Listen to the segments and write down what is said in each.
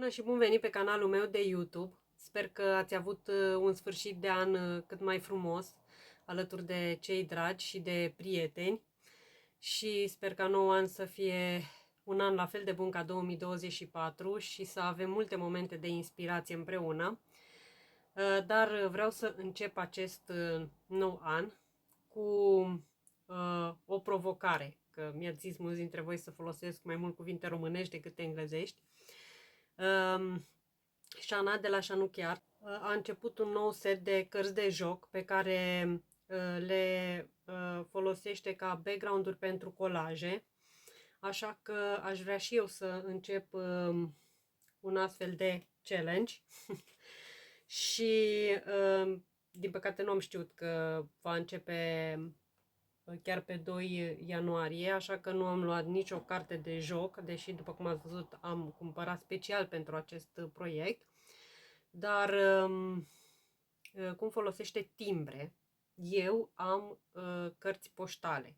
Bună și bun venit pe canalul meu de YouTube. Sper că ați avut un sfârșit de an cât mai frumos, alături de cei dragi și de prieteni. Și sper ca nou an să fie un an la fel de bun ca 2024 și să avem multe momente de inspirație împreună. Dar vreau să încep acest nou an cu o provocare, că mi-ați zis mulți dintre voi să folosesc mai mult cuvinte românești decât englezești. Shana de la Shanuchiar a început un nou set de cărți de joc pe care le folosește ca background-uri pentru colaje, așa că aș vrea și eu să încep un astfel de challenge și din păcate nu am știut că va începe chiar pe 2 ianuarie, așa că nu am luat nicio carte de joc, deși, după cum ați văzut, am cumpărat special pentru acest proiect. Dar cum folosește timbre, eu am cărți poștale.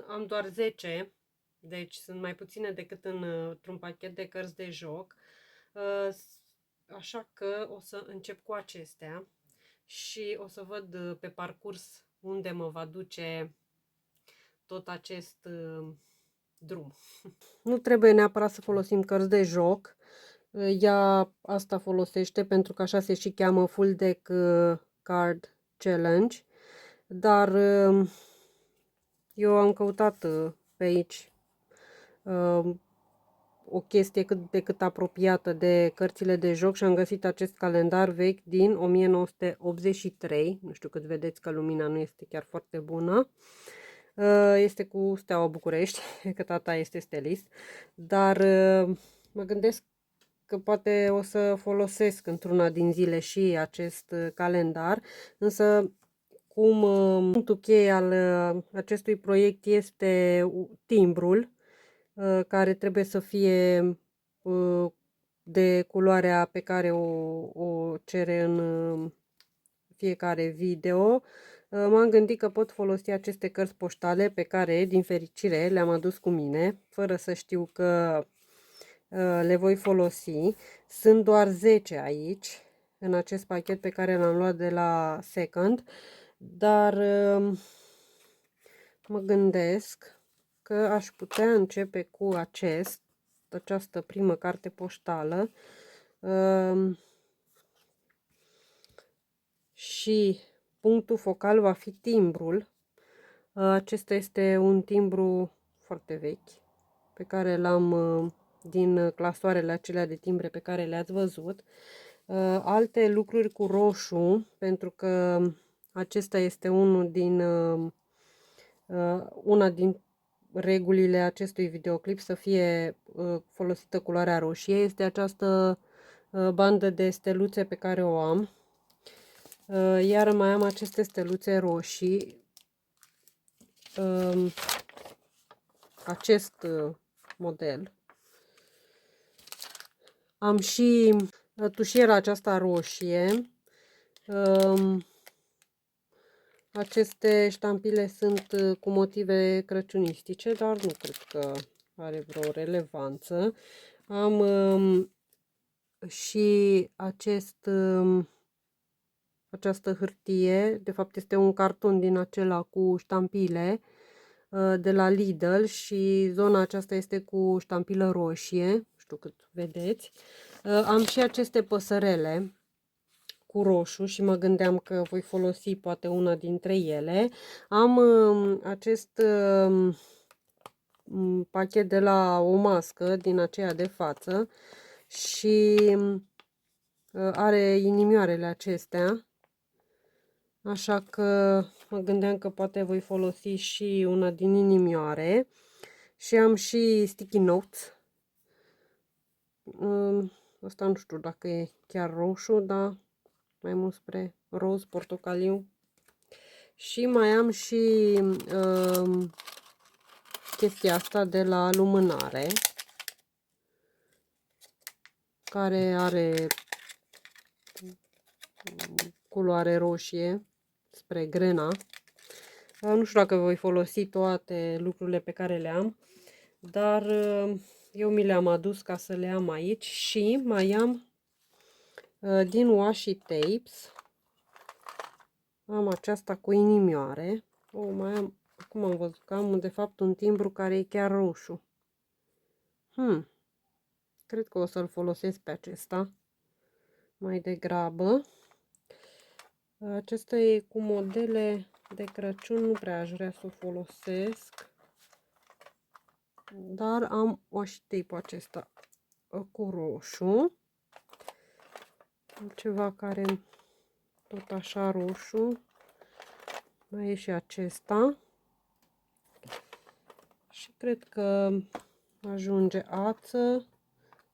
Am doar 10, deci sunt mai puține decât într-un pachet de cărți de joc, așa că o să încep cu acestea și o să văd pe parcurs unde mă va duce tot acest drum. Nu trebuie neapărat să folosim cărți de joc. Ea asta folosește pentru că așa se și cheamă Full Deck Card Challenge. Dar eu am căutat pe aici o chestie cât de cât apropiată de cărțile de joc și am găsit acest calendar vechi din 1983. Nu știu cât vedeți că lumina nu este chiar foarte bună. Este cu Steaua București, că tata este stelist. Dar mă gândesc că poate o să folosesc într-una din zile și acest calendar, însă cum punctul cheie al acestui proiect este timbrul, care trebuie să fie de culoarea pe care o cere în fiecare video. M-am gândit că pot folosi aceste cărți poștale pe care, din fericire, le-am adus cu mine, fără să știu că le voi folosi. Sunt doar 10 aici, în acest pachet pe care l-am luat de la Second, dar mă gândesc că aș putea începe cu această primă carte poștală și punctul focal va fi timbrul. Acesta este un timbru foarte vechi pe care l-am din clasoarele acelea de timbre pe care le-ați văzut. Alte lucruri cu roșu, pentru că acesta este una din regulile acestui videoclip, să fie folosită culoarea roșie. Este această bandă de steluțe pe care o am. Iar mai am aceste steluțe roșii. Acest model. Am și tușiera aceasta roșie. Aceste ștampile sunt cu motive crăciunistice, dar nu cred că are vreo relevanță. Am și această hârtie, de fapt este un carton din acela cu ștampile de la Lidl și zona aceasta este cu ștampilă roșie, nu știu cât vedeți. Am și aceste păsărele cu roșu și mă gândeam că voi folosi poate una dintre ele. Am acest pachet de la o mască din aceea de față și are inimioarele acestea. Așa că mă gândeam că poate voi folosi și una din inimioare. Și am și sticky notes. Asta nu știu dacă e chiar roșu, dar mai mult spre roz, portocaliu. Și mai am și chestia asta de la lumânare, care are culoare roșie spre grena. Nu știu dacă voi folosi toate lucrurile pe care le am, dar Eu mi le-am adus ca să le am aici și mai am din washi tapes. Am aceasta cu inimioare. Mai am, acum am văzut că am de fapt un timbru care e chiar roșu. Cred că o să-l folosesc pe acesta mai degrabă. Acesta e cu modele de Crăciun, nu prea aș vrea să o folosesc. Dar am washi tape-ul acesta cu roșu. Ceva care tot așa roșu. Mai e și acesta. Și cred că ajunge ață.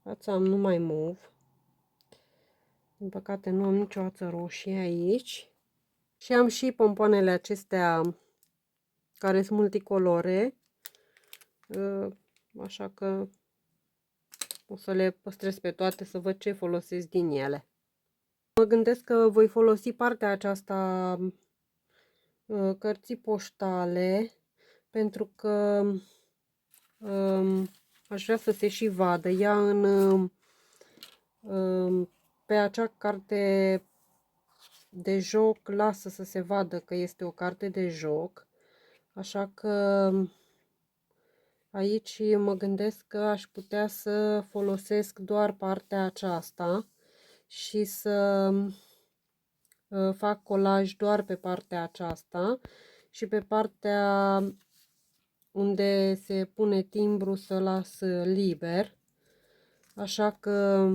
Ața am numai mov. Din păcate nu am nicio ață roșie aici. Și am și pompoanele acestea care sunt multicolore. Așa că o să le păstrez pe toate să văd ce folosesc din ele. Mă gândesc că voi folosi partea aceasta cărții poștale pentru că aș vrea să se și vadă. Ea pe acea carte de joc lasă să se vadă că este o carte de joc. Așa că aici mă gândesc că aș putea să folosesc doar partea aceasta și să fac colaj doar pe partea aceasta și pe partea unde se pune timbru să las liber. Așa că,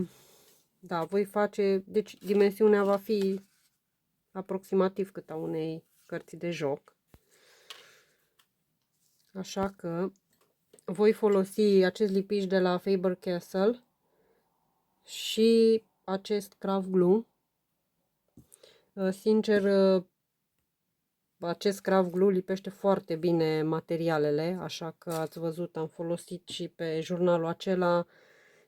da, voi face, deci dimensiunea va fi aproximativ cât a unei cărți de joc. Așa că voi folosi acest lipiș de la Faber-Castell și acest craft glue. Sincer, acest craft glue lipește foarte bine materialele, așa că ați văzut, am folosit și pe jurnalul acela,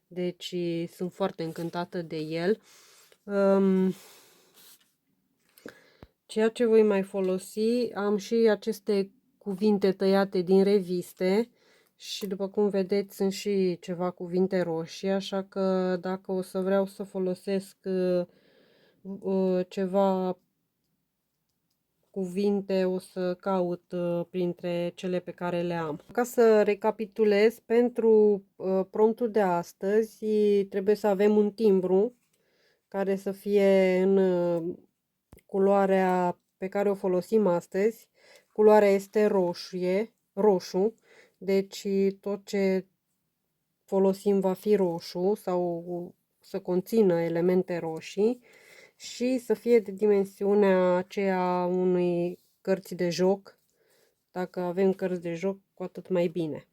deci sunt foarte încântată de el. Ceea ce voi mai folosi, am și aceste cuvinte tăiate din reviste și după cum vedeți sunt și ceva cuvinte roșii, așa că dacă o să vreau să folosesc ceva cuvinte, o să caut printre cele pe care le am. Ca să recapitulez, pentru promptul de astăzi trebuie să avem un timbru care să fie în culoarea pe care o folosim astăzi. Culoarea este roșu, deci tot ce folosim va fi roșu sau să conțină elemente roșii și să fie de dimensiunea aceea unei cărți de joc. Dacă avem cărți de joc, cu atât mai bine.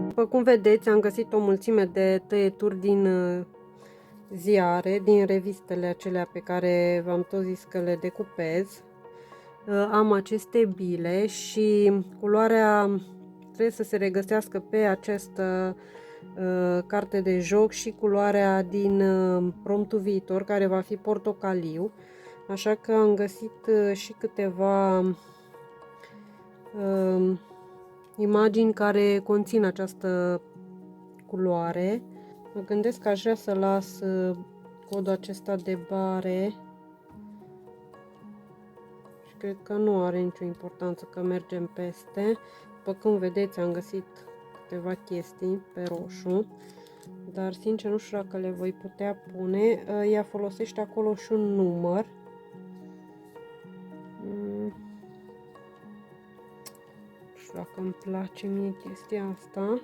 După cum vedeți, am găsit o mulțime de tăieturi din ziare, din revistele acelea pe care v-am tot zis că le decupez. Am aceste bile și culoarea trebuie să se regăsească pe această carte de joc și culoarea din promptul viitor, care va fi portocaliu. Așa că am găsit și câteva imagini care conțin această culoare. Mă gândesc că aș vrea să las codul acesta de bare și cred că nu are nicio importanță că mergem peste. După cum vedeți, am găsit câteva chestii pe roșu, dar sincer nu știu dacă le voi putea pune. Ea folosește acolo și un număr. Nu știu dacă îmi place mie chestia asta.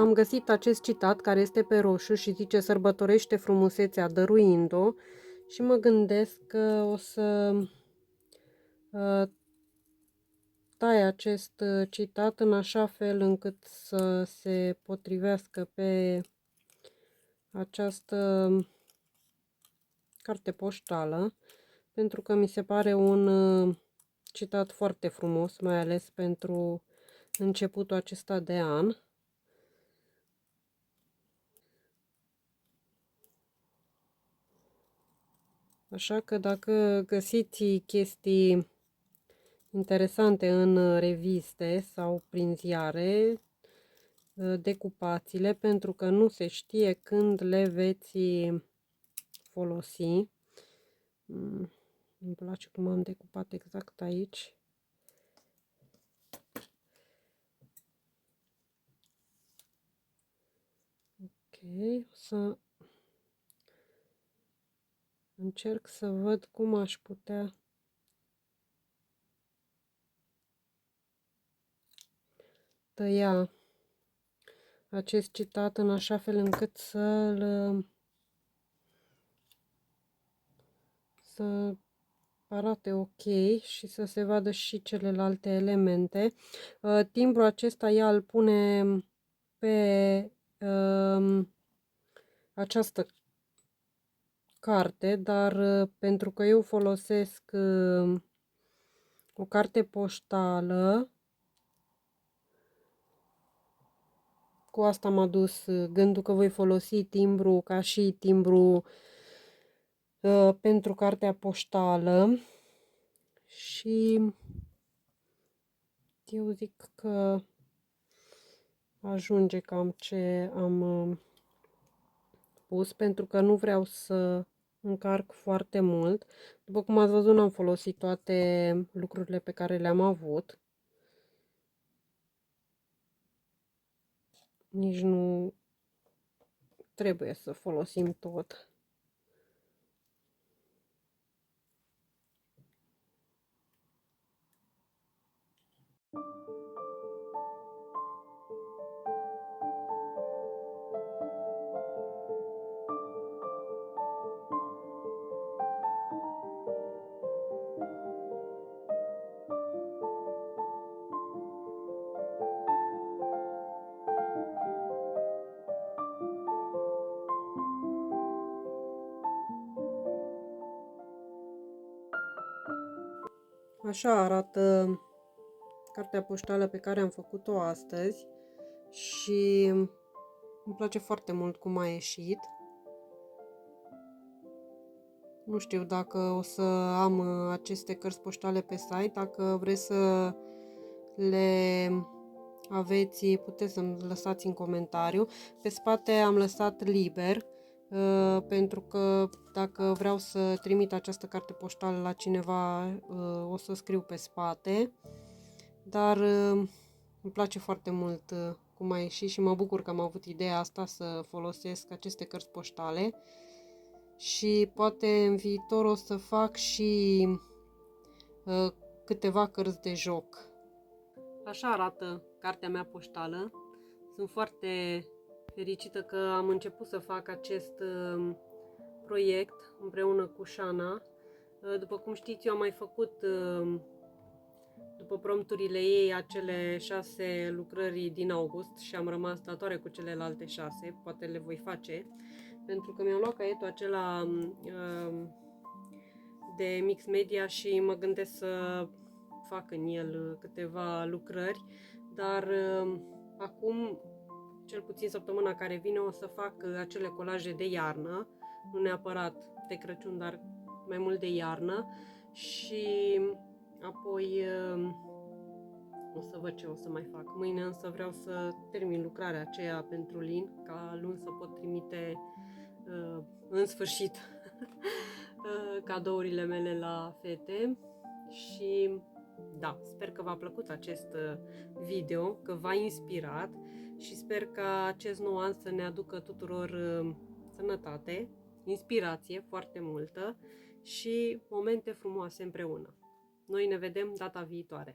am găsit acest citat care este pe roșu și zice: sărbătorește frumusețea dăruind-o, și mă gândesc că o să tai acest citat în așa fel încât să se potrivească pe această carte poștală, pentru că mi se pare un citat foarte frumos, mai ales pentru începutul acesta de an. Așa că dacă găsiți chestii interesante în reviste sau prin ziare, decupați-le, pentru că nu se știe când le veți folosi. Îmi place cum am decupat exact aici. Ok, o să încerc să văd cum aș putea tăia acest citat în așa fel încât să arate ok și să se vadă și celelalte elemente. Timbrul acesta ea îl pune pe această carte, dar pentru că eu folosesc o carte poștală, cu asta m-a dus gândul că voi folosi timbru ca și timbru pentru cartea poștală, și eu zic că ajunge cam ce am pus, pentru că nu vreau să încarc foarte mult. După cum ați văzut, n-am folosit toate lucrurile pe care le-am avut. Nici nu trebuie să folosim tot. Așa arată cartea poștală pe care am făcut-o astăzi și îmi place foarte mult cum a ieșit. Nu știu dacă o să am aceste cărți poștale pe site. Dacă vreți să le aveți, puteți să-mi lăsați în comentariu. Pe spate am lăsat liber, pentru că dacă vreau să trimit această carte poștală la cineva, o să scriu pe spate. Dar îmi place foarte mult cum a ieșit și mă bucur că am avut ideea asta să folosesc aceste cărți poștale. Și poate în viitor o să fac și câteva cărți de joc. Așa arată cartea mea poștală. Sunt foarte fericită că am început să fac acest proiect împreună cu Shana. După cum știți, eu am mai făcut, după prompturile ei, acele 6 lucrări din august și am rămas datoare cu celelalte 6. Poate le voi face, pentru că mi-am luat caietul acela de mix media și mă gândesc să fac în el câteva lucrări, dar acum, cel puțin săptămâna care vine, o să fac acele colaje de iarnă, nu neapărat de Crăciun, dar mai mult de iarnă, și apoi o să văd ce o să mai fac. Mâine însă vreau să termin lucrarea aceea pentru Lin, ca luni să pot trimite în sfârșit cadourile mele la fete. Și da, sper că v-a plăcut acest video, că v-a inspirat și sper ca acest nou an să ne aducă tuturor sănătate, inspirație foarte multă și momente frumoase împreună. Noi ne vedem data viitoare!